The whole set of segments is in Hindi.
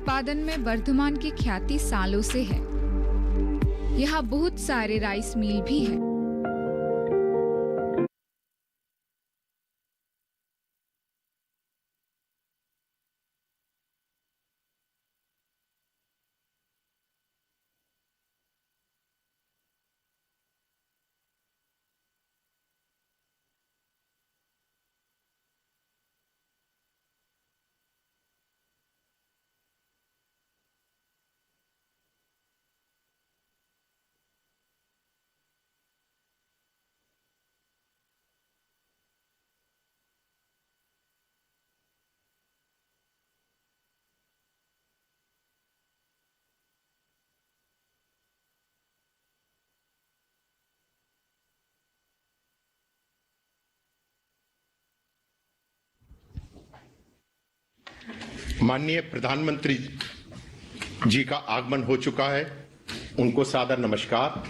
उत्पादन में वर्धमान की ख्याति सालों से है। यहाँ बहुत सारे राइस मिल भी है। माननीय प्रधानमंत्री जी का आगमन हो चुका है। उनको सादर नमस्कार,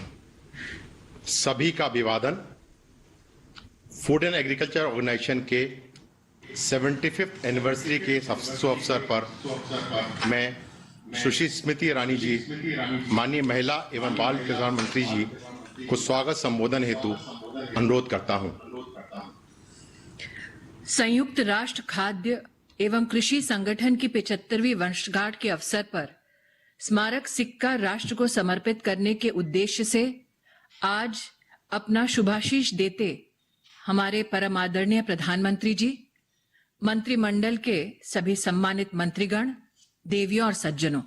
सभी का अभिवादन। फूड एंड एग्रीकल्चर ऑर्गेनाइजेशन के 75th एनिवर्सरी के अवसर पर मैं सुश्री स्मृति ईरानी जी, माननीय महिला एवं बाल कल्याण मंत्री जी को स्वागत संबोधन हेतु अनुरोध करता हूं। संयुक्त राष्ट्र खाद्य एवं कृषि संगठन की 75वीं वर्षगांठ के अवसर पर स्मारक सिक्का राष्ट्र को समर्पित करने के उद्देश्य से आज अपना शुभाशीष देते हमारे परम आदरणीय प्रधानमंत्री जी, मंत्रिमंडल के सभी सम्मानित मंत्रीगण, देवियों और सज्जनों,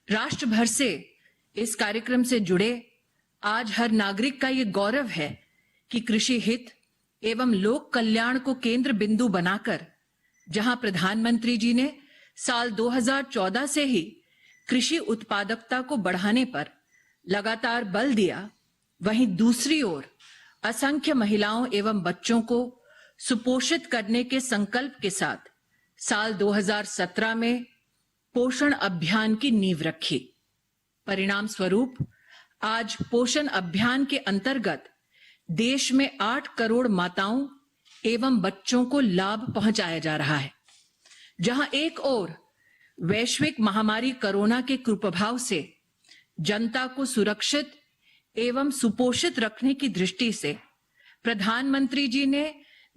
राष्ट्र भर से इस कार्यक्रम से जुड़े आज हर नागरिक का ये गौरव है कि कृषि हित एवं लोक कल्याण को केंद्र बिंदु बनाकर जहां प्रधानमंत्री जी ने साल 2014 से ही कृषि उत्पादकता को बढ़ाने पर लगातार बल दिया, वहीं दूसरी ओर असंख्य महिलाओं एवं बच्चों को सुपोषित करने के संकल्प के साथ साल 2017 में पोषण अभियान की नींव रखी। परिणाम स्वरूप आज पोषण अभियान के अंतर्गत देश में 8 करोड़ माताओं एवं बच्चों को लाभ पहुंचाया जा रहा है। जहां एक ओर वैश्विक महामारी कोरोना के कुप्रभाव से जनता को सुरक्षित एवं सुपोषित रखने की दृष्टि से प्रधानमंत्री जी ने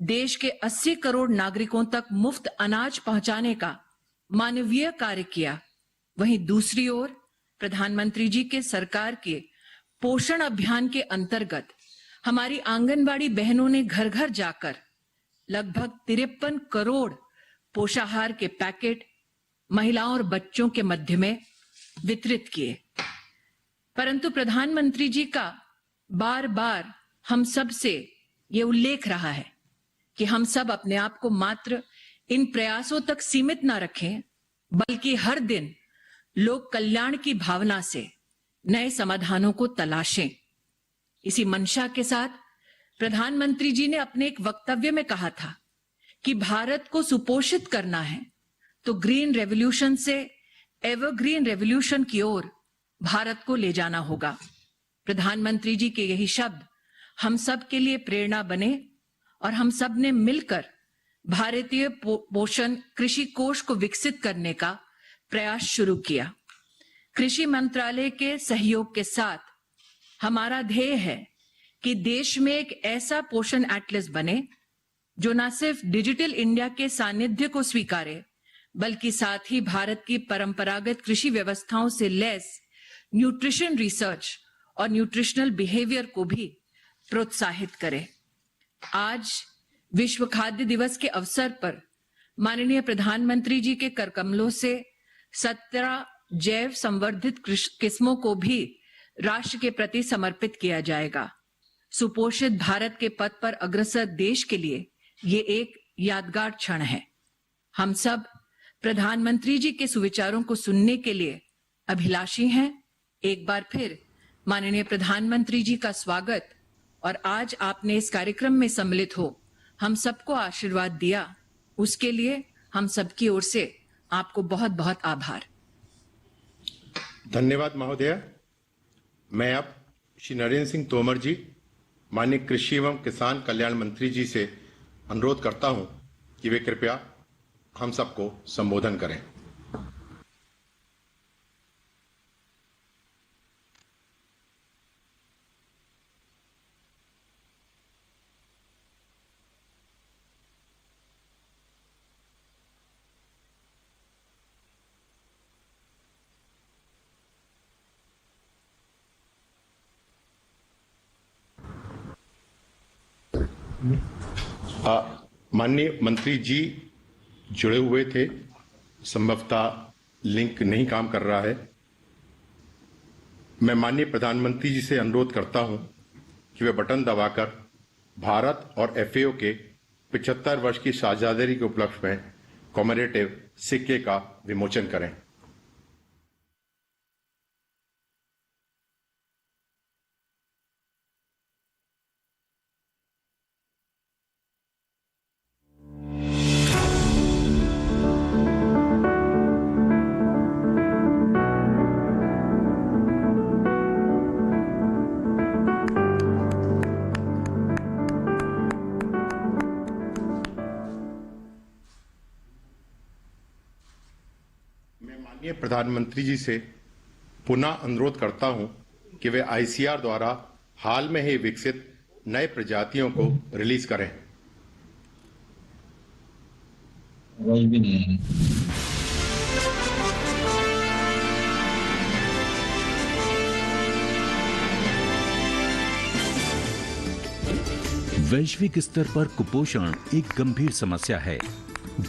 देश के 80 करोड़ नागरिकों तक मुफ्त अनाज पहुंचाने का मानवीय कार्य किया, वहीं दूसरी ओर प्रधानमंत्री जी के सरकार के पोषण अभियान के अंतर्गत हमारी आंगनबाड़ी बहनों ने घर घर जाकर लगभग 53 करोड़ पोषाहार के पैकेट महिलाओं और बच्चों के मध्य में वितरित किए। परंतु प्रधानमंत्री जी का बार बार हम सब से ये उल्लेख रहा है कि हम सब अपने आप को मात्र इन प्रयासों तक सीमित न रखें, बल्कि हर दिन लोक कल्याण की भावना से नए समाधानों को तलाशें। इसी मंशा के साथ प्रधानमंत्री जी ने अपने एक वक्तव्य में कहा था कि भारत को सुपोषित करना है तो ग्रीन रेवोल्यूशन से एवरग्रीन रेवोल्यूशन की ओर भारत को ले जाना होगा। प्रधानमंत्री जी के यही शब्द हम सब के लिए प्रेरणा बने और हम सब ने मिलकर भारतीय पोषण कृषि कोष को विकसित करने का प्रयास शुरू किया। कृषि मंत्रालय के सहयोग के साथ हमारा ध्येय है कि देश में एक ऐसा पोषण एटलस बने जो न सिर्फ डिजिटल इंडिया के सानिध्य को स्वीकारे, बल्कि साथ ही भारत की परंपरागत कृषि व्यवस्थाओं से लैस न्यूट्रिशन रिसर्च और न्यूट्रिशनल बिहेवियर को भी प्रोत्साहित करे। आज विश्व खाद्य दिवस के अवसर पर माननीय प्रधानमंत्री जी के करकमलों से 17 जैव संवर्धित किस्मों को भी राष्ट्र के प्रति समर्पित किया जाएगा। सुपोषित भारत के पथ पर अग्रसर देश के लिए ये एक यादगार क्षण है। हम सब प्रधानमंत्री जी के सुविचारों को सुनने के लिए अभिलाषी हैं। एक बार फिर माननीय प्रधानमंत्री जी का स्वागत, और आज आपने इस कार्यक्रम में सम्मिलित हो हम सबको आशीर्वाद दिया, उसके लिए हम सबकी ओर से आपको बहुत बहुत आभार। धन्यवाद महोदय। मैं अब श्री नरेंद्र सिंह तोमर जी, माननीय कृषि एवं किसान कल्याण मंत्री जी से अनुरोध करता हूं कि वे कृपया हम सबको संबोधन करें। माननीय मंत्री जी जुड़े हुए थे, संभवतः लिंक नहीं काम कर रहा है। मैं माननीय प्रधानमंत्री जी से अनुरोध करता हूं कि वे बटन दबाकर भारत और एफएओ के 75 वर्ष की साझेदारी के उपलक्ष्य में कॉमेमोरेटिव सिक्के का विमोचन करें। माननीय प्रधानमंत्री जी से पुनः अनुरोध करता हूं कि वे आईसीआर द्वारा हाल में ही विकसित नए प्रजातियों को रिलीज करें। आवाज भी नहीं है। वैश्विक स्तर पर कुपोषण एक गंभीर समस्या है।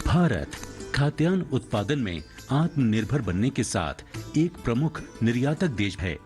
भारत खाद्यान्न उत्पादन में आत्मनिर्भर बनने के साथ एक प्रमुख निर्यातक देश है।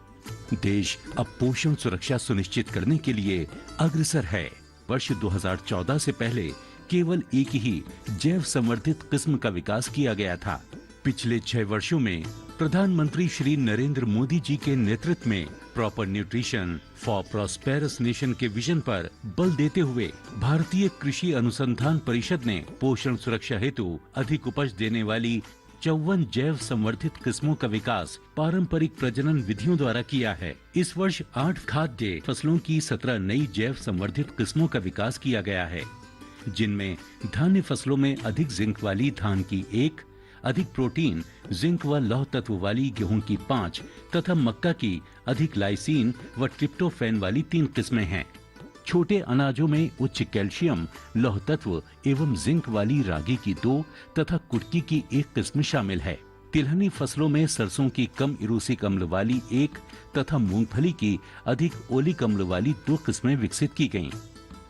देश अब पोषण सुरक्षा सुनिश्चित करने के लिए अग्रसर है। वर्ष 2014 से पहले केवल एक ही जैव संवर्धित किस्म का विकास किया गया था। पिछले 6 वर्षों में प्रधानमंत्री श्री नरेंद्र मोदी जी के नेतृत्व में proper nutrition for prosperous nation के विजन पर बल देते हुए भारतीय कृषि अनुसंधान परिषद ने पोषण सुरक्षा हेतु अधिक उपज देने वाली 54 जैव संवर्धित किस्मों का विकास पारंपरिक प्रजनन विधियों द्वारा किया है। इस वर्ष 8 खाद्य फसलों की 17 नई जैव संवर्धित किस्मों का विकास किया गया है, जिनमें धान्य फसलों में अधिक जिंक वाली धान की 1, अधिक प्रोटीन जिंक व लौह तत्व वाली गेहूं की 5 तथा मक्का की अधिक लाइसीन व ट्रिप्टोफैन वाली 3 किस्में हैं। छोटे अनाजों में उच्च कैल्शियम लौह तत्व एवं जिंक वाली रागी की 2 तथा कुटकी की 1 किस्म शामिल है। तिलहनी फसलों में सरसों की कम इरूसिक अम्ल वाली 1 तथा मूंगफली की अधिक ओलिक अम्ल वाली 2 किस्में विकसित की गयीं।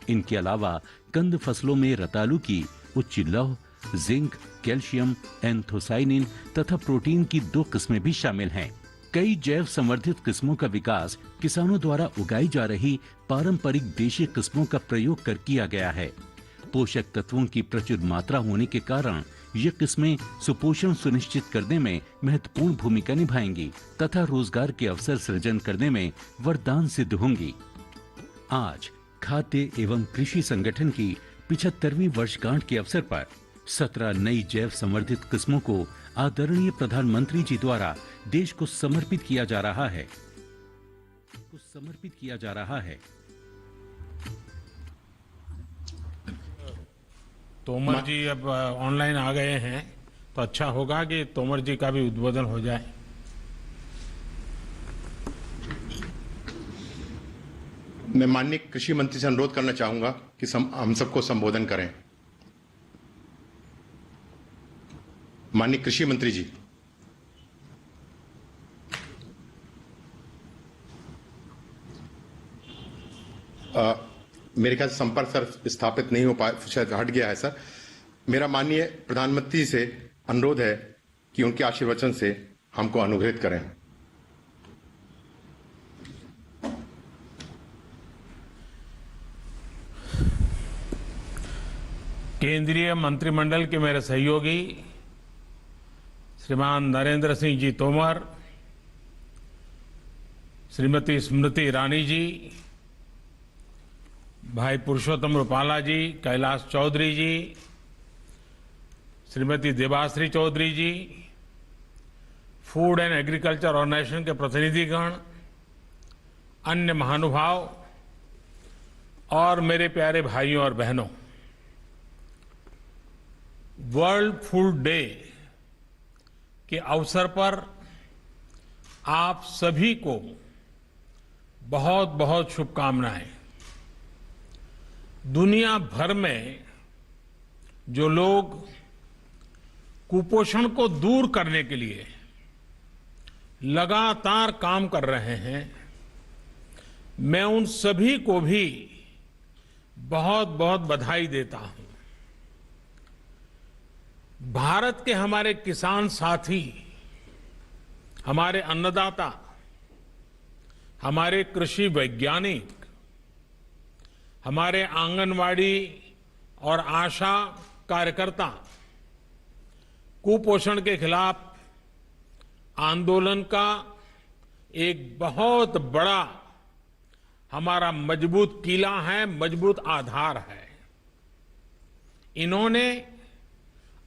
इनके अलावा कंद फसलों में रतालू की उच्च लौह जिंक कैल्शियम एंथोसाइनिन तथा प्रोटीन की 2 किस्में भी शामिल हैं। कई जैव संवर्धित किस्मों का विकास किसानों द्वारा उगाई जा रही पारंपरिक देशी किस्मों का प्रयोग कर किया गया है। पोषक तत्वों की प्रचुर मात्रा होने के कारण ये किस्में सुपोषण सुनिश्चित करने में महत्वपूर्ण भूमिका निभाएंगी तथा रोजगार के अवसर सृजन करने में वरदान सिद्ध होंगी। आज खाद्य एवं कृषि संगठन की 75वीं वर्षगांठ के अवसर पर 17 नई जैव संवर्धित किस्मों को आदरणीय प्रधानमंत्री जी द्वारा देश को समर्पित किया जा रहा है। तोमर जी अब ऑनलाइन आ गए हैं तो अच्छा होगा कि तोमर जी का भी उद्बोधन हो जाए। मैं माननीय कृषि मंत्री से अनुरोध करना चाहूंगा कि हम सबको संबोधन करें। माननीय कृषि मंत्री जी, मेरे ख्याल से संपर्क सर स्थापित नहीं हो पाया, शायद हट गया है सर। मेरा माननीय प्रधानमंत्री से अनुरोध है कि उनके आशीर्वचन से हमको अनुग्रहित करें। केंद्रीय मंत्रिमंडल के मेरे सहयोगी श्रीमान नरेंद्र सिंह जी तोमर, श्रीमती स्मृति ईरानी जी, भाई पुरुषोत्तम रूपाला जी, कैलाश चौधरी जी, श्रीमती देवाश्री चौधरी जी, फूड एंड एग्रीकल्चर ऑर्गेनाइजेशन के प्रतिनिधिगण, अन्य महानुभाव और मेरे प्यारे भाइयों और बहनों, वर्ल्ड फूड डे के अवसर पर आप सभी को बहुत बहुत शुभकामनाएं। दुनिया भर में जो लोग कुपोषण को दूर करने के लिए लगातार काम कर रहे हैं, मैं उन सभी को भी बहुत बहुत बधाई देता हूं। भारत के हमारे किसान साथी, हमारे अन्नदाता, हमारे कृषि वैज्ञानिक, हमारे आंगनवाड़ी और आशा कार्यकर्ता कुपोषण के खिलाफ आंदोलन का एक बहुत बड़ा हमारा मजबूत किला है, मजबूत आधार है। इन्होंने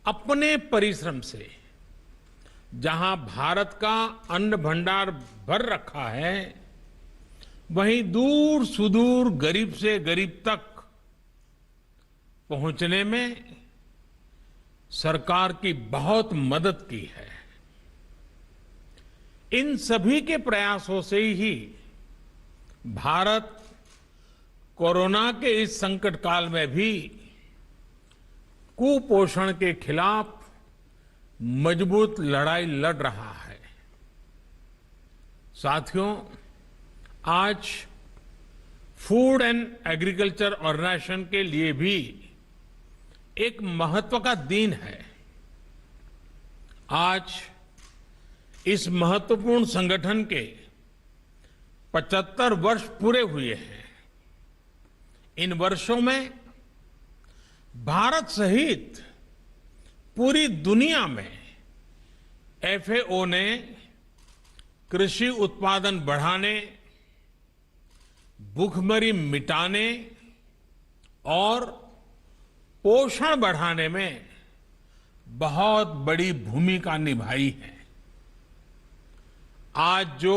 अपने परिश्रम से जहां भारत का अन्न भंडार भर रखा है, वहीं दूर सुदूर गरीब से गरीब तक पहुंचने में सरकार की बहुत मदद की है। इन सभी के प्रयासों से ही भारत कोरोना के इस संकट काल में भी कुपोषण के खिलाफ मजबूत लड़ाई लड़ रहा है। साथियों, आज फूड एंड एग्रीकल्चर ऑर्गेनाइजेशन के लिए भी एक महत्व का दिन है। आज इस महत्वपूर्ण संगठन के 75 वर्ष पूरे हुए हैं। इन वर्षों में भारत सहित पूरी दुनिया में एफएओ ने कृषि उत्पादन बढ़ाने, भूखमरी मिटाने और पोषण बढ़ाने में बहुत बड़ी भूमिका निभाई है। आज जो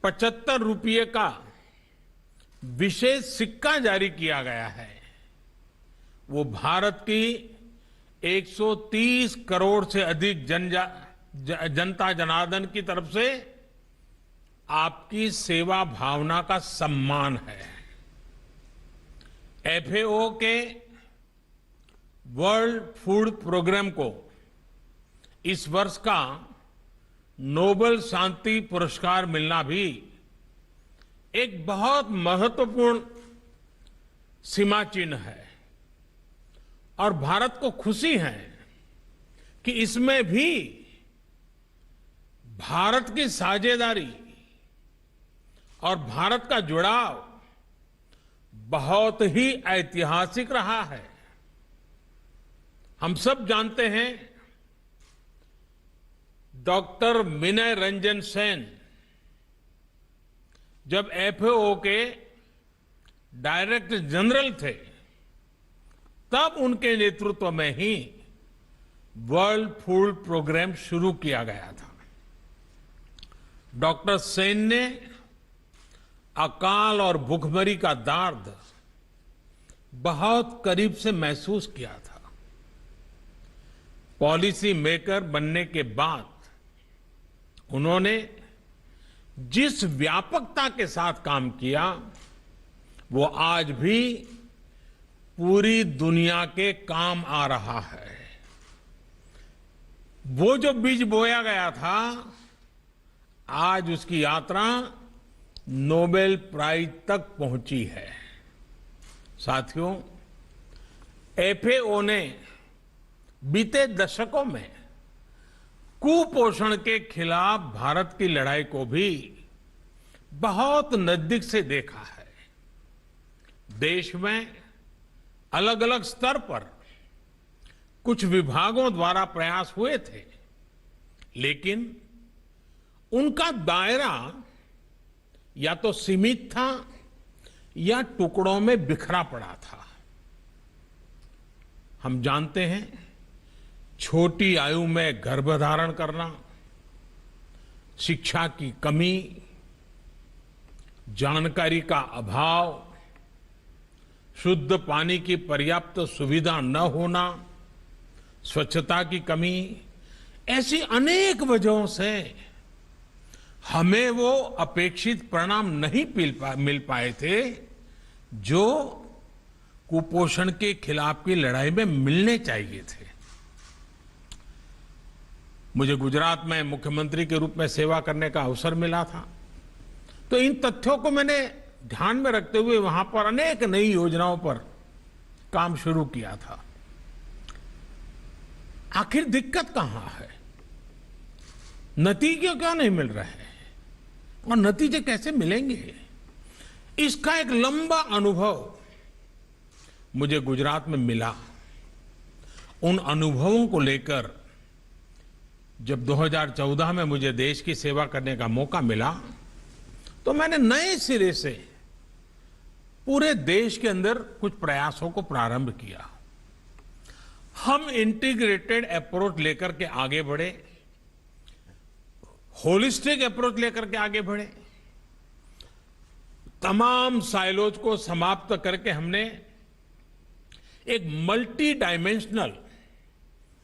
75 रुपये का विशेष सिक्का जारी किया गया है, वो भारत की 130 करोड़ से अधिक जनता जनार्दन की तरफ से आपकी सेवा भावना का सम्मान है। एफएओ के वर्ल्ड फूड प्रोग्राम को इस वर्ष का नोबेल शांति पुरस्कार मिलना भी एक बहुत महत्वपूर्ण सीमा चिन्ह है और भारत को खुशी है कि इसमें भी भारत की साझेदारी और भारत का जुड़ाव बहुत ही ऐतिहासिक रहा है। हम सब जानते हैं, डॉक्टर विनय रंजन सेन जब एफएओ के डायरेक्टर जनरल थे, तब उनके नेतृत्व में ही वर्ल्ड फूड प्रोग्राम शुरू किया गया था। डॉक्टर सेन ने अकाल और भूखमरी का दर्द बहुत करीब से महसूस किया था। पॉलिसी मेकर बनने के बाद उन्होंने जिस व्यापकता के साथ काम किया, वो आज भी पूरी दुनिया के काम आ रहा है। वो जो बीज बोया गया था, आज उसकी यात्रा नोबेल प्राइज तक पहुंची है। साथियों, एफएओ ने बीते दशकों में कुपोषण के खिलाफ भारत की लड़ाई को भी बहुत नजदीक से देखा है। देश में अलग अलग स्तर पर कुछ विभागों द्वारा प्रयास हुए थे, लेकिन उनका दायरा या तो सीमित था या टुकड़ों में बिखरा पड़ा था। हम जानते हैं, छोटी आयु में गर्भधारण करना, शिक्षा की कमी, जानकारी का अभाव, शुद्ध पानी की पर्याप्त सुविधा न होना, स्वच्छता की कमी, ऐसी अनेक वजहों से हमें वो अपेक्षित परिणाम नहीं मिल पाए थे जो कुपोषण के खिलाफ की लड़ाई में मिलने चाहिए थे। मुझे गुजरात में मुख्यमंत्री के रूप में सेवा करने का अवसर मिला था, तो इन तथ्यों को मैंने ध्यान में रखते हुए वहां पर अनेक नई योजनाओं पर काम शुरू किया था। आखिर दिक्कत कहां है? नतीजे क्यों नहीं मिल रहे हैं और नतीजे कैसे मिलेंगे? इसका एक लंबा अनुभव मुझे गुजरात में मिला। उन अनुभवों को लेकर जब 2014 में मुझे देश की सेवा करने का मौका मिला तो मैंने नए सिरे से पूरे देश के अंदर कुछ प्रयासों को प्रारंभ किया। हम इंटीग्रेटेड अप्रोच लेकर के आगे बढ़े, होलिस्टिक अप्रोच लेकर के आगे बढ़े। तमाम साइलोज को समाप्त करके हमने एक मल्टी डायमेंशनल,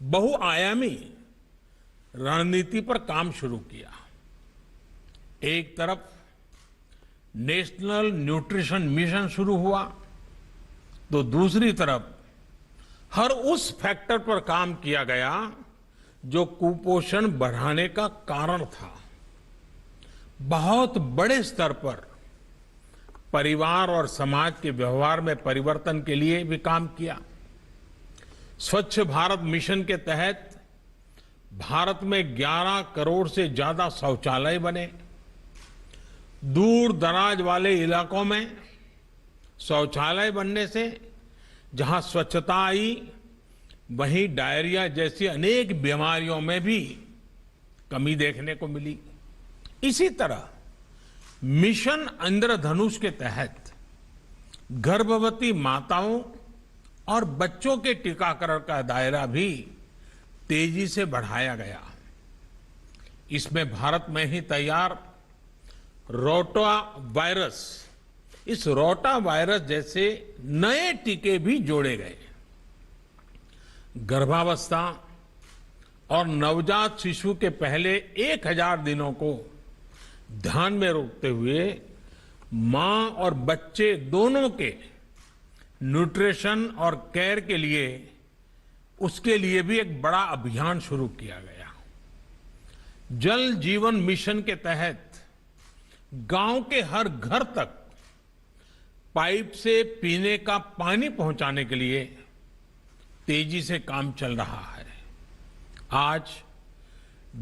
बहुआयामी रणनीति पर काम शुरू किया। एक तरफ नेशनल न्यूट्रिशन मिशन शुरू हुआ तो दूसरी तरफ हर उस फैक्टर पर काम किया गया जो कुपोषण बढ़ाने का कारण था। बहुत बड़े स्तर पर परिवार और समाज के व्यवहार में परिवर्तन के लिए भी काम किया। स्वच्छ भारत मिशन के तहत भारत में 11 करोड़ से ज्यादा शौचालय बने। दूर दराज वाले इलाकों में शौचालय बनने से जहां स्वच्छता आई, वहीं डायरिया जैसी अनेक बीमारियों में भी कमी देखने को मिली। इसी तरह मिशन इंद्रधनुष के तहत गर्भवती माताओं और बच्चों के टीकाकरण का दायरा भी तेजी से बढ़ाया गया। इसमें भारत में ही तैयार रोटा वायरस, इस रोटा वायरस जैसे नए टीके भी जोड़े गए। गर्भावस्था और नवजात शिशु के पहले 1000 दिनों को ध्यान में रखते हुए मां और बच्चे दोनों के न्यूट्रिशन और केयर के लिए, उसके लिए भी एक बड़ा अभियान शुरू किया गया। जल जीवन मिशन के तहत गांव के हर घर तक पाइप से पीने का पानी पहुंचाने के लिए तेजी से काम चल रहा है। आज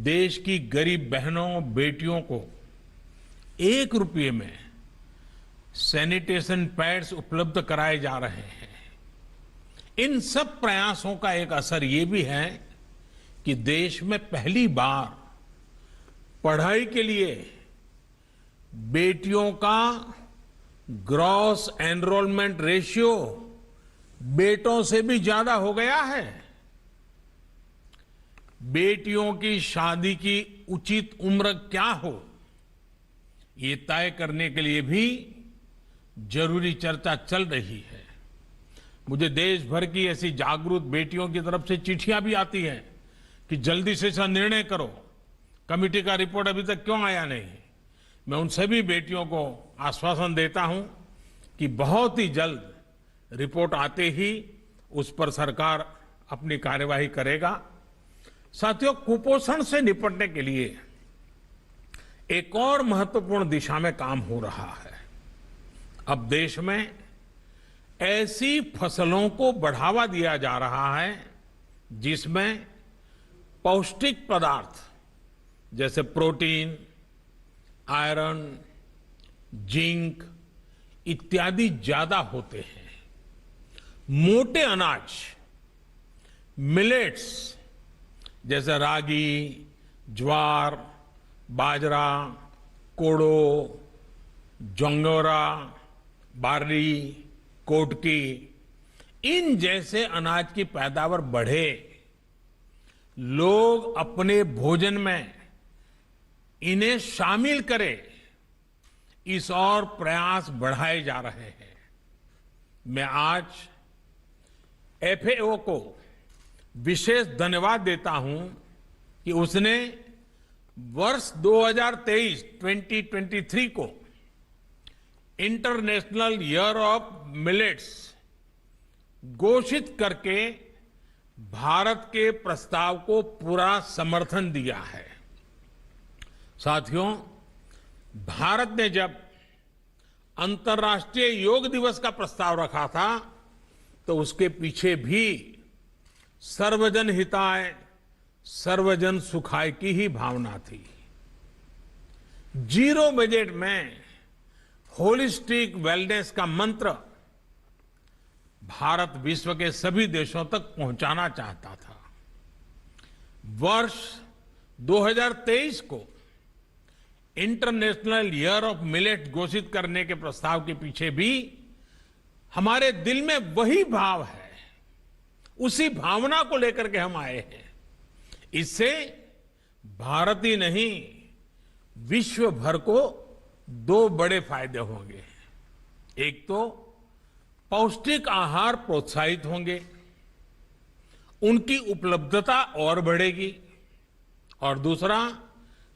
देश की गरीब बहनों बेटियों को 1 रुपये में सैनिटेशन पैड्स उपलब्ध कराए जा रहे हैं। इन सब प्रयासों का एक असर ये भी है कि देश में पहली बार पढ़ाई के लिए बेटियों का ग्रॉस एनरोलमेंट रेशियो बेटों से भी ज्यादा हो गया है। बेटियों की शादी की उचित उम्र क्या हो, ये तय करने के लिए भी जरूरी चर्चा चल रही है। मुझे देश भर की ऐसी जागरूक बेटियों की तरफ से चिट्ठियां भी आती हैं कि जल्दी से इसका निर्णय करो, कमेटी का रिपोर्ट अभी तक क्यों आया नहीं। मैं उन सभी बेटियों को आश्वासन देता हूं कि बहुत ही जल्द रिपोर्ट आते ही उस पर सरकार अपनी कार्यवाही करेगा। साथियों, कुपोषण से निपटने के लिए एक और महत्वपूर्ण दिशा में काम हो रहा है। अब देश में ऐसी फसलों को बढ़ावा दिया जा रहा है जिसमें पौष्टिक पदार्थ जैसे प्रोटीन, आयरन, जिंक इत्यादि ज्यादा होते हैं। मोटे अनाज, मिलेट्स जैसे रागी, ज्वार, बाजरा, कोडो, जोंगोरा, बार्ली, कोटकी, इन जैसे अनाज की पैदावार बढ़े, लोग अपने भोजन में इन्हें शामिल करें, इस और प्रयास बढ़ाए जा रहे हैं। मैं आज एफएओ को विशेष धन्यवाद देता हूं कि उसने वर्ष 2023 को इंटरनेशनल ईयर ऑफ मिलेट्स घोषित करके भारत के प्रस्ताव को पूरा समर्थन दिया है। साथियों, भारत ने जब अंतर्राष्ट्रीय योग दिवस का प्रस्ताव रखा था तो उसके पीछे भी सर्वजन हिताय सर्वजन सुखाय की ही भावना थी। जीरो बजट में होलिस्टिक वेलनेस का मंत्र भारत विश्व के सभी देशों तक पहुंचाना चाहता था। वर्ष 2023 को इंटरनेशनल ईयर ऑफ मिलेट घोषित करने के प्रस्ताव के पीछे भी हमारे दिल में वही भाव है, उसी भावना को लेकर के हम आए हैं। इससे भारत ही नहीं विश्व भर को दो बड़े फायदे होंगे। एक तो पौष्टिक आहार प्रोत्साहित होंगे, उनकी उपलब्धता और बढ़ेगी, और दूसरा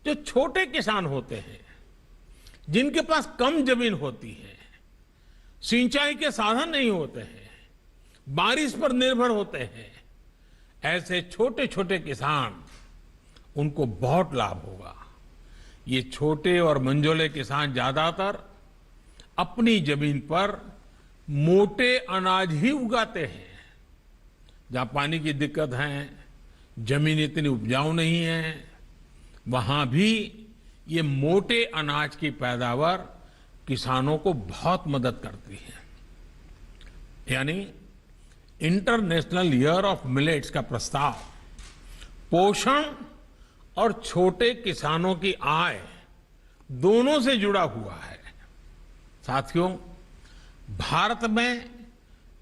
जो छोटे किसान होते हैं जिनके पास कम जमीन होती है, सिंचाई के साधन नहीं होते हैं, बारिश पर निर्भर होते हैं, ऐसे छोटे छोटे किसान, उनको बहुत लाभ होगा। ये छोटे और मंझोले किसान ज्यादातर अपनी जमीन पर मोटे अनाज ही उगाते हैं। जहां पानी की दिक्कत है, जमीन इतनी उपजाऊ नहीं है, वहां भी ये मोटे अनाज की पैदावार किसानों को बहुत मदद करती है। यानी इंटरनेशनल ईयर ऑफ मिलेट्स का प्रस्ताव पोषण और छोटे किसानों की आय दोनों से जुड़ा हुआ है। साथियों, भारत में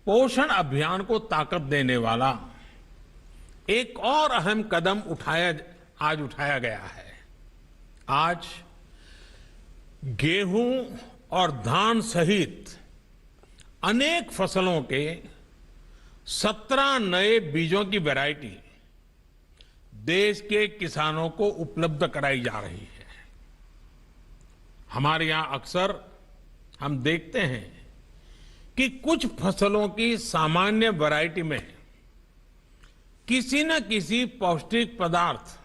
पोषण अभियान को ताकत देने वाला एक और अहम कदम आज उठाया गया है। आज गेहूं और धान सहित अनेक फसलों के 17 नए बीजों की वैरायटी देश के किसानों को उपलब्ध कराई जा रही है। हमारे यहां अक्सर हम देखते हैं कि कुछ फसलों की सामान्य वैरायटी में किसी न किसी पौष्टिक पदार्थ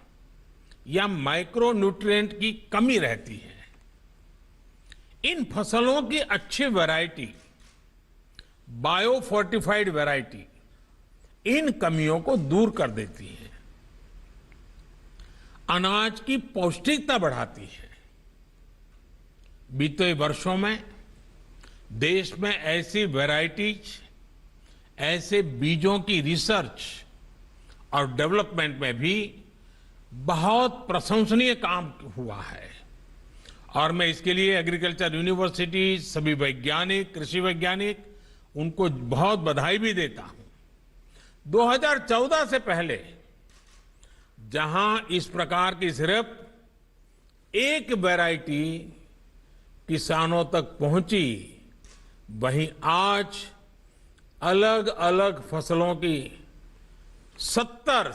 या माइक्रो न्यूट्रिएंट की कमी रहती है। इन फसलों की अच्छी वैरायटी, बायो फोर्टिफाइड वैरायटी, इन कमियों को दूर कर देती है, अनाज की पौष्टिकता बढ़ाती है। बीते वर्षों में देश में ऐसी वैरायटीज, ऐसे बीजों की रिसर्च और डेवलपमेंट में भी बहुत प्रशंसनीय काम हुआ है, और मैं इसके लिए एग्रीकल्चर यूनिवर्सिटी, सभी वैज्ञानिक, कृषि वैज्ञानिक, उनको बहुत बधाई भी देता हूं। 2014 से पहले जहां इस प्रकार की सिर्फ एक वैरायटी किसानों तक पहुंची, वहीं आज अलग अलग फसलों की 70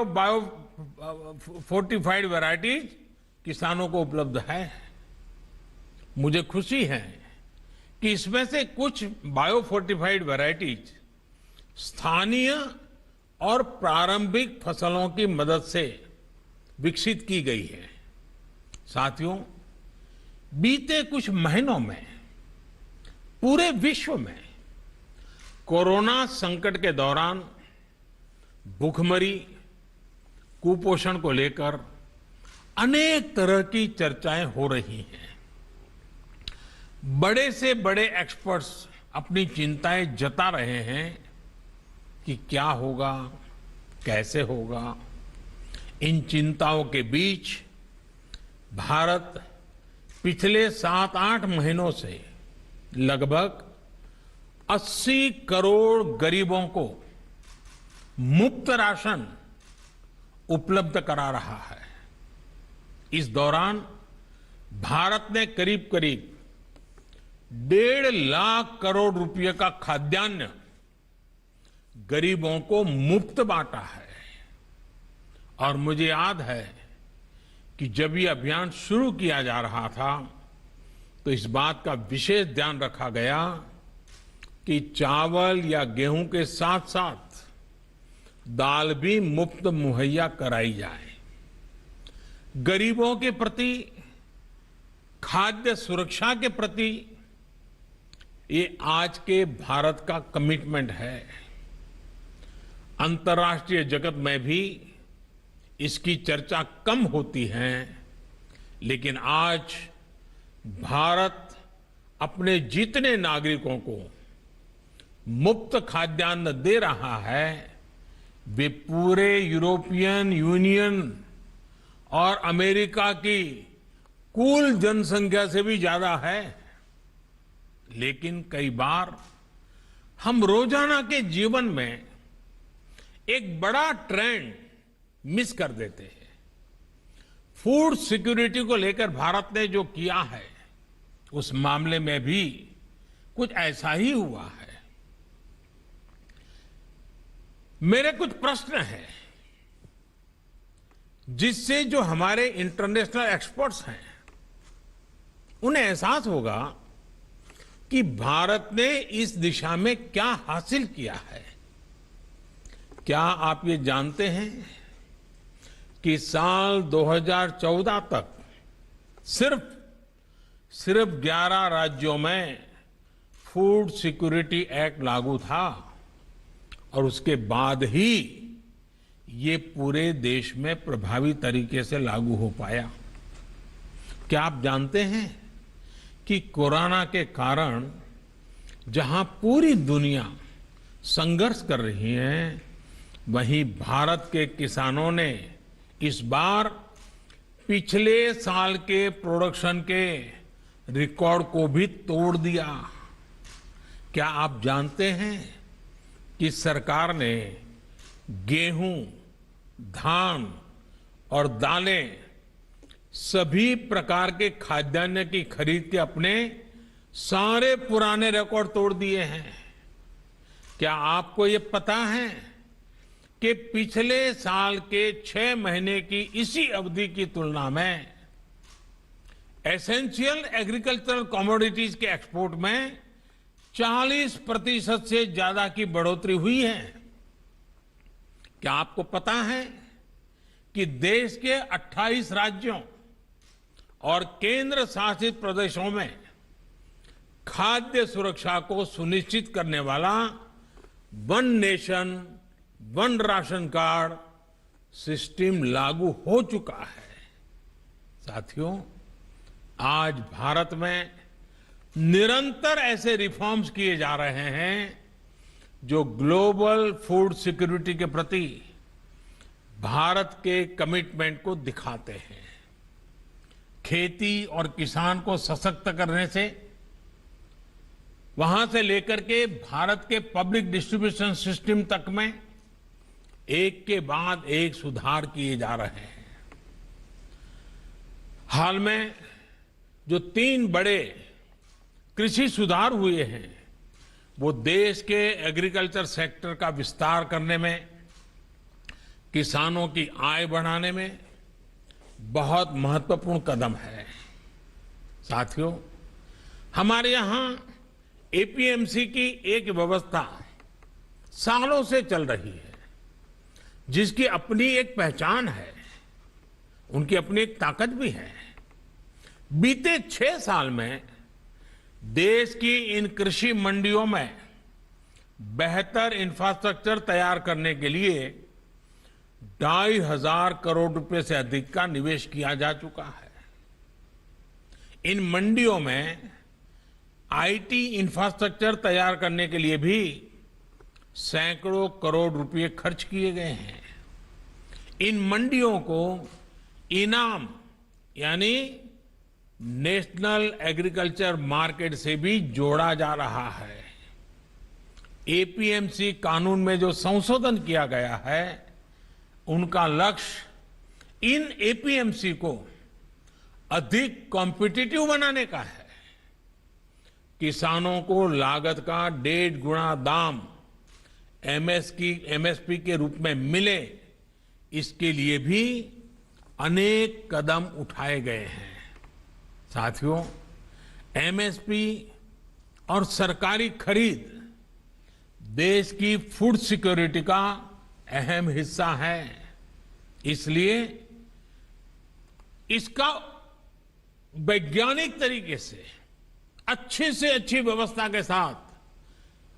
बायो फोर्टिफाइड वैरायटीज किसानों को उपलब्ध है। मुझे खुशी है कि इसमें से कुछ बायो फोर्टिफाइड वैरायटीज स्थानीय और प्रारंभिक फसलों की मदद से विकसित की गई है। साथियों, बीते कुछ महीनों में पूरे विश्व में कोरोना संकट के दौरान भूखमरी, कुपोषण को लेकर अनेक तरह की चर्चाएं हो रही हैं। बड़े से बड़े एक्सपर्ट्स अपनी चिंताएं जता रहे हैं कि क्या होगा, कैसे होगा। इन चिंताओं के बीच भारत पिछले 7-8 महीनों से लगभग 80 करोड़ गरीबों को मुफ्त राशन उपलब्ध करा रहा है। इस दौरान भारत ने करीब करीब 1.5 लाख करोड़ रुपए का खाद्यान्न गरीबों को मुफ्त बांटा है। और मुझे याद है कि जब ये अभियान शुरू किया जा रहा था तो इस बात का विशेष ध्यान रखा गया कि चावल या गेहूं के साथ साथ दाल भी मुफ्त मुहैया कराई जाए। गरीबों के प्रति खाद्य सुरक्षा के प्रति ये आज के भारत का कमिटमेंट है। अंतर्राष्ट्रीय जगत में भी इसकी चर्चा कम होती है, लेकिन आज भारत अपने जितने नागरिकों को मुफ्त खाद्यान्न दे रहा है, वे पूरे यूरोपियन यूनियन और अमेरिका की कुल जनसंख्या से भी ज्यादा है। लेकिन कई बार हम रोजाना के जीवन में एक बड़ा ट्रेंड मिस कर देते हैं। फूड सिक्योरिटी को लेकर भारत ने जो किया है, उस मामले में भी कुछ ऐसा ही हुआ है। मेरे कुछ प्रश्न हैं जिससे जो हमारे इंटरनेशनल एक्सपर्ट्स हैं उन्हें एहसास होगा कि भारत ने इस दिशा में क्या हासिल किया है। क्या आप ये जानते हैं कि साल 2014 तक सिर्फ 11 राज्यों में फूड सिक्योरिटी एक्ट लागू था और उसके बाद ही ये पूरे देश में प्रभावी तरीके से लागू हो पाया। क्या आप जानते हैं कि कोरोना के कारण जहां पूरी दुनिया संघर्ष कर रही है, वहीं भारत के किसानों ने इस बार पिछले साल के प्रोडक्शन के रिकॉर्ड को भी तोड़ दिया। क्या आप जानते हैं कि सरकार ने गेहूं, धान और दालें सभी प्रकार के खाद्यान्न की खरीद के अपने सारे पुराने रिकॉर्ड तोड़ दिए हैं। क्या आपको ये पता है कि पिछले साल के 6 महीने की इसी अवधि की तुलना में एसेंशियल एग्रीकल्चरल कमोडिटीज के एक्सपोर्ट में 40% से ज्यादा की बढ़ोतरी हुई है। क्या आपको पता है कि देश के 28 राज्यों और केंद्र शासित प्रदेशों में खाद्य सुरक्षा को सुनिश्चित करने वाला one nation one ration card system लागू हो चुका है। साथियों, आज भारत में निरंतर ऐसे रिफॉर्म्स किए जा रहे हैं जो ग्लोबल फूड सिक्योरिटी के प्रति भारत के कमिटमेंट को दिखाते हैं। खेती और किसान को सशक्त करने से वहां से लेकर के भारत के पब्लिक डिस्ट्रीब्यूशन सिस्टम तक में एक के बाद एक सुधार किए जा रहे हैं। हाल में जो 3 बड़े कृषि सुधार हुए हैं, वो देश के एग्रीकल्चर सेक्टर का विस्तार करने में, किसानों की आय बढ़ाने में बहुत महत्वपूर्ण कदम है। साथियों, हमारे यहां एपीएमसी की एक व्यवस्था सालों से चल रही है, जिसकी अपनी एक पहचान है, उनकी अपनी एक ताकत भी है। बीते 6 साल में देश की इन कृषि मंडियों में बेहतर इंफ्रास्ट्रक्चर तैयार करने के लिए 2,500 करोड़ रुपए से अधिक का निवेश किया जा चुका है। इन मंडियों में आईटी इंफ्रास्ट्रक्चर तैयार करने के लिए भी सैकड़ों करोड़ रुपए खर्च किए गए हैं। इन मंडियों को इनाम यानी नेशनल एग्रीकल्चर मार्केट से भी जोड़ा जा रहा है। एपीएमसी कानून में जो संशोधन किया गया है, उनका लक्ष्य इन एपीएमसी को अधिक कॉम्पिटिटिव बनाने का है। किसानों को लागत का 1.5 गुना दाम एमएसपी के रूप में मिले, इसके लिए भी अनेक कदम उठाए गए हैं। साथियों, एमएसपी और सरकारी खरीद देश की फूड सिक्योरिटी का अहम हिस्सा है। इसलिए इसका वैज्ञानिक तरीके से अच्छी व्यवस्था के साथ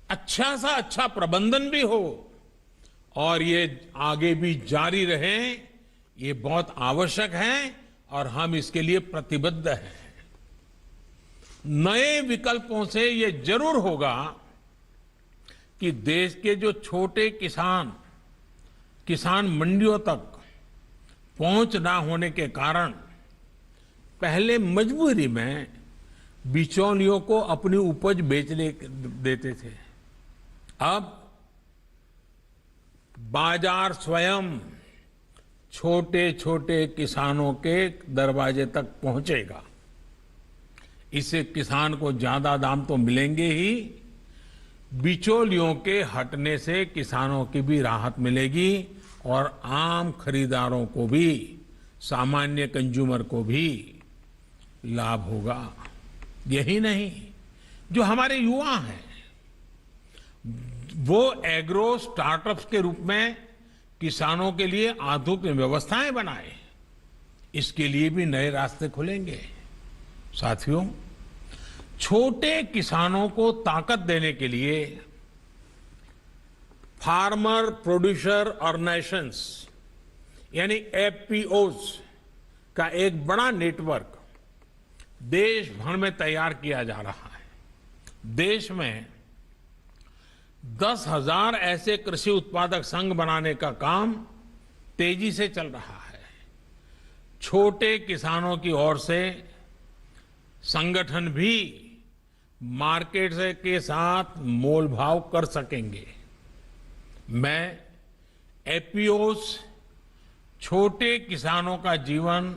अच्छा प्रबंधन भी हो और ये आगे भी जारी रहे, ये बहुत आवश्यक है और हम इसके लिए प्रतिबद्ध हैं। नए विकल्पों से ये जरूर होगा कि देश के जो छोटे किसान मंडियों तक पहुंच ना होने के कारण पहले मजबूरी में बिचौलियों को अपनी उपज बेचने देते थे। अब बाजार स्वयं छोटे किसानों के दरवाजे तक पहुंचेगा। इससे किसान को ज्यादा दाम तो मिलेंगे ही, बिचौलियों के हटने से किसानों की भी राहत मिलेगी और आम खरीदारों को भी, सामान्य कंज्यूमर को भी लाभ होगा। यही नहीं, जो हमारे युवा हैं वो एग्रो स्टार्टअप्स के रूप में किसानों के लिए आधुनिक व्यवस्थाएं बनाए, इसके लिए भी नए रास्ते खुलेंगे। साथियों, छोटे किसानों को ताकत देने के लिए फार्मर प्रोड्यूसर ऑर्गेनाइजेशंस यानी एफपीओज का एक बड़ा नेटवर्क देश भर में तैयार किया जा रहा है। देश में 10,000 ऐसे कृषि उत्पादक संघ बनाने का काम तेजी से चल रहा है। छोटे किसानों की ओर से संगठन भी मार्केट के साथ मोल भाव कर सकेंगे। मैं एफपीओस छोटे किसानों का जीवन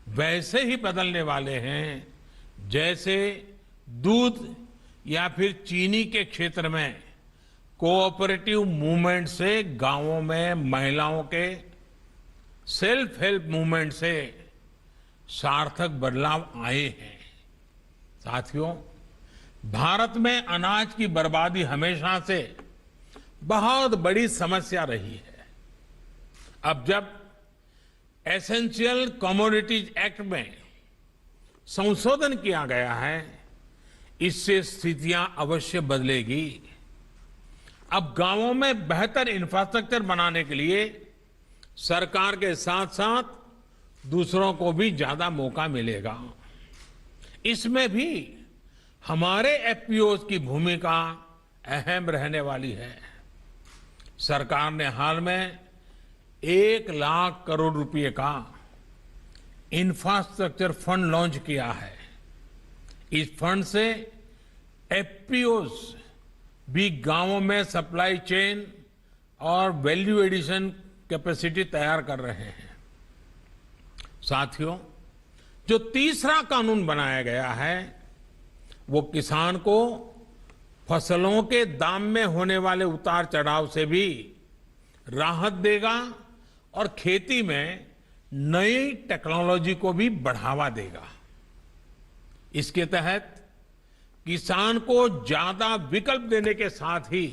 वैसे ही बदलने वाले हैं जैसे दूध या फिर चीनी के क्षेत्र में कोऑपरेटिव मूवमेंट से गांवों में महिलाओं के सेल्फ हेल्प मूवमेंट से सार्थक बदलाव आए हैं। साथियों, भारत में अनाज की बर्बादी हमेशा से बहुत बड़ी समस्या रही है। अब जब एसेंशियल कमोडिटीज एक्ट में संशोधन किया गया है, इससे स्थितियां अवश्य बदलेगी। अब गांवों में बेहतर इंफ्रास्ट्रक्चर बनाने के लिए सरकार के साथ साथ दूसरों को भी ज्यादा मौका मिलेगा। इसमें भी हमारे एफपीओज की भूमिका अहम रहने वाली है। सरकार ने हाल में 1 लाख करोड़ रुपए का इंफ्रास्ट्रक्चर फंड लॉन्च किया है। इस फंड से एफपीओज भी गांवों में सप्लाई चेन और वैल्यू एडिशन कैपेसिटी तैयार कर रहे हैं। साथियों, जो तीसरा कानून बनाया गया है वो किसान को फसलों के दाम में होने वाले उतार चढ़ाव से भी राहत देगा और खेती में नई टेक्नोलॉजी को भी बढ़ावा देगा। इसके तहत किसान को ज्यादा विकल्प देने के साथ ही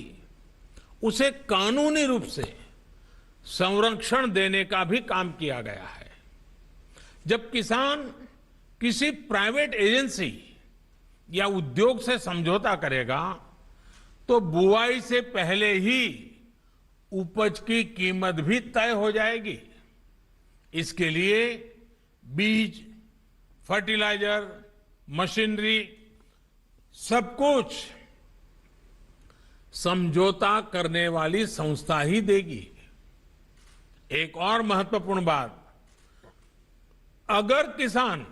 उसे कानूनी रूप से संरक्षण देने का भी काम किया गया है। जब किसान किसी प्राइवेट एजेंसी या उद्योग से समझौता करेगा तो बुआई से पहले ही उपज की कीमत भी तय हो जाएगी। इसके लिए बीज, फर्टिलाइजर, मशीनरी सब कुछ समझौता करने वाली संस्था ही देगी। एक और महत्वपूर्ण बात, अगर किसान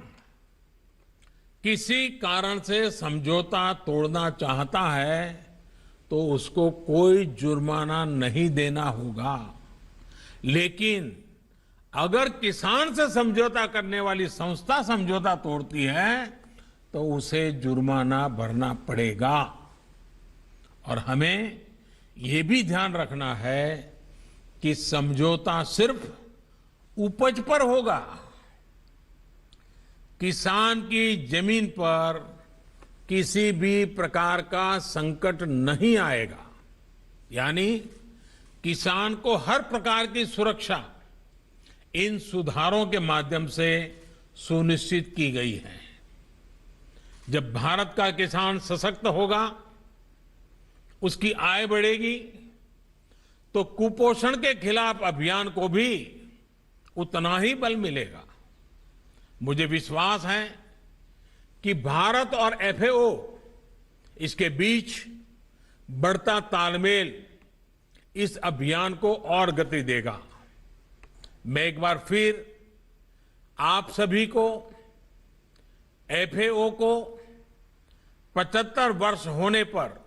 किसी कारण से समझौता तोड़ना चाहता है तो उसको कोई जुर्माना नहीं देना होगा। लेकिन अगर किसान से समझौता करने वाली संस्था समझौता तोड़ती है तो उसे जुर्माना भरना पड़ेगा। और हमें ये भी ध्यान रखना है कि समझौता सिर्फ उपज पर होगा, किसान की जमीन पर किसी भी प्रकार का संकट नहीं आएगा। यानी किसान को हर प्रकार की सुरक्षा इन सुधारों के माध्यम से सुनिश्चित की गई है। जब भारत का किसान सशक्त होगा, उसकी आय बढ़ेगी, तो कुपोषण के खिलाफ अभियान को भी उतना ही बल मिलेगा। मुझे विश्वास है कि भारत और एफएओ इसके बीच बढ़ता तालमेल इस अभियान को और गति देगा। मैं एक बार फिर आप सभी को, एफएओ को 75 वर्ष होने पर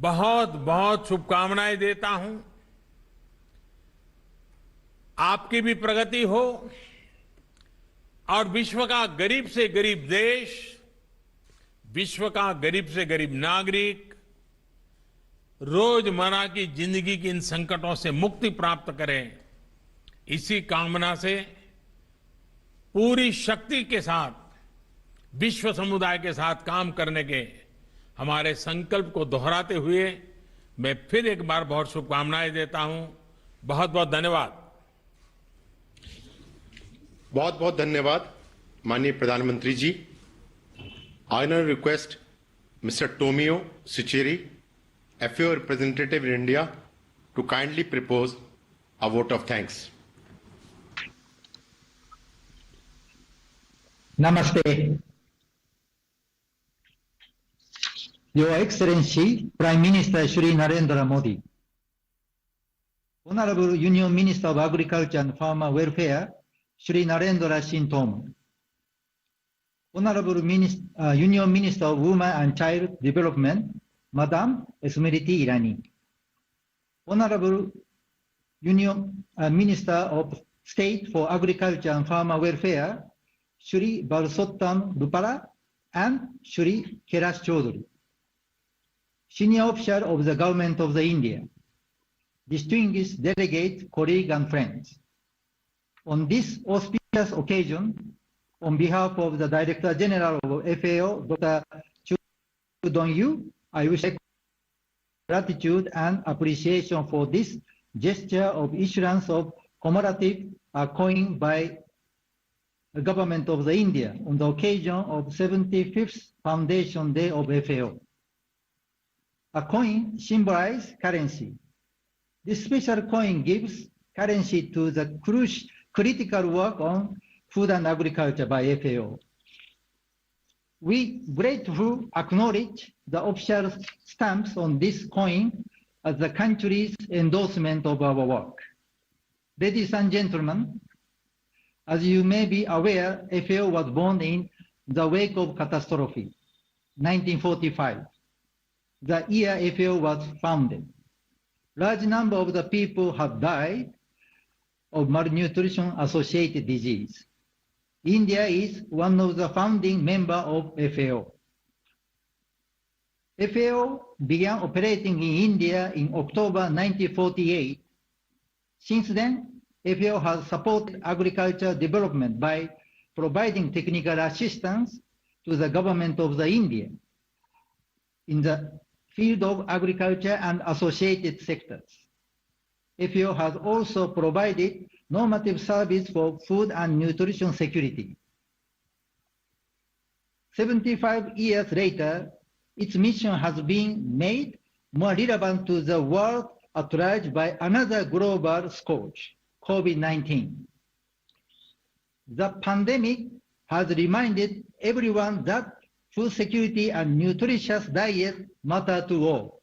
बहुत बहुत शुभकामनाएं देता हूं। आपकी भी प्रगति हो और विश्व का गरीब से गरीब देश, विश्व का गरीब से गरीब नागरिक रोजमर्रा की जिंदगी की इन संकटों से मुक्ति प्राप्त करें। इसी कामना से पूरी शक्ति के साथ विश्व समुदाय के साथ काम करने के हमारे संकल्प को दोहराते हुए मैं फिर एक बार बहुत शुभकामनाएं देता हूं। बहुत बहुत धन्यवाद। बहुत बहुत धन्यवाद माननीय प्रधानमंत्री जी। I now request Mr. Tomio Sicheri, FAO representative in India, to kindly propose a vote of thanks. Namaste. Your Excellency, Prime Minister Shri Narendra Modi, Honorable Union Minister of Agriculture and Farmer Welfare, Shri Narendra Singh Tomar, Honorable Union Minister of Women and Child Development, Madam Smriti Irani, Honorable Union Minister of State for Agriculture and Farmer Welfare, Shri Balsottam Rupala and Shri Kailash Chaudhary, Senior Officer of the Government of India, distinguished delegates, colleagues and friends. On this auspicious occasion, on behalf of the Director General of FAO, Dr. Chu Dong-yu, I wish gratitude and appreciation for this gesture of issuance of commemorative coin by the Government of India on the occasion of 75th Foundation Day of FAO. A coin symbolizes currency. This special coin gives currency to the critical work on food and agriculture by FAO. We gratefully acknowledge the official stamps on this coin as the country's endorsement of our work. Ladies and gentlemen, as you may be aware, FAO was born in the wake of catastrophe, 1945, the year FAO was founded. Large number of the people have died of malnutrition-associated disease. India is one of the founding members of FAO. FAO began operating in India in October 1948. Since then, FAO has supported agriculture development by providing technical assistance to the government of India in the field of agriculture and associated sectors. FAO has also provided normative service for food and nutrition security. 75 years later, its mission has been made more relevant to the world at large by another global scourge, COVID-19. The pandemic has reminded everyone that food security and nutritious diet matter to all.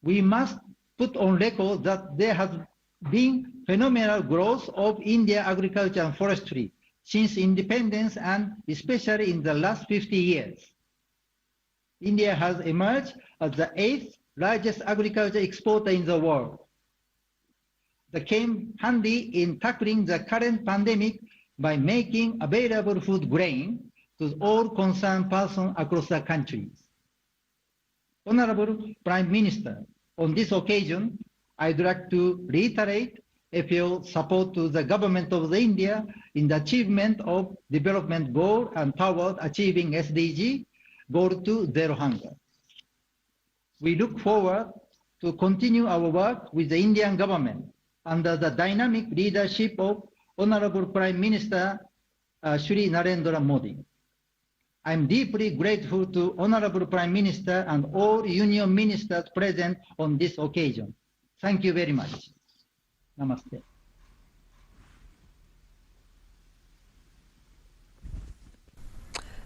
We must put on record that there has been phenomenal growth of India agriculture and forestry since independence, and especially in the last 50 years. India has emerged as the 8th largest agriculture exporter in the world. That came handy in tackling the current pandemic by making available food grain to all concerned persons across the countries. Honorable Prime Minister, on this occasion, I'd like to reiterate FAO's support to the government of India in the achievement of development goal and toward achieving SDG, Goal to Zero Hunger. We look forward to continue our work with the Indian government under the dynamic leadership of Honorable Prime Minister Shri Narendra Modi. I am deeply grateful to Honorable Prime Minister and all Union Ministers present on this occasion. Thank you very much. Namaste.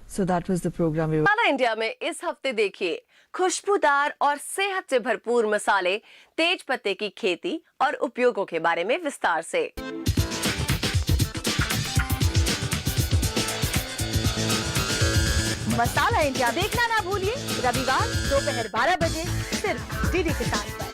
So that was the program. Masala India में इस हफ्ते देखिए खुशबूदार और सेहत से भरपूर मसाले तेज पत्ते की खेती और उपयोगों के बारे में विस्तार से। मसाला इंडिया देखना ना भूलिए रविवार दोपहर 12 बजे सिर्फ डीडी किसान पर।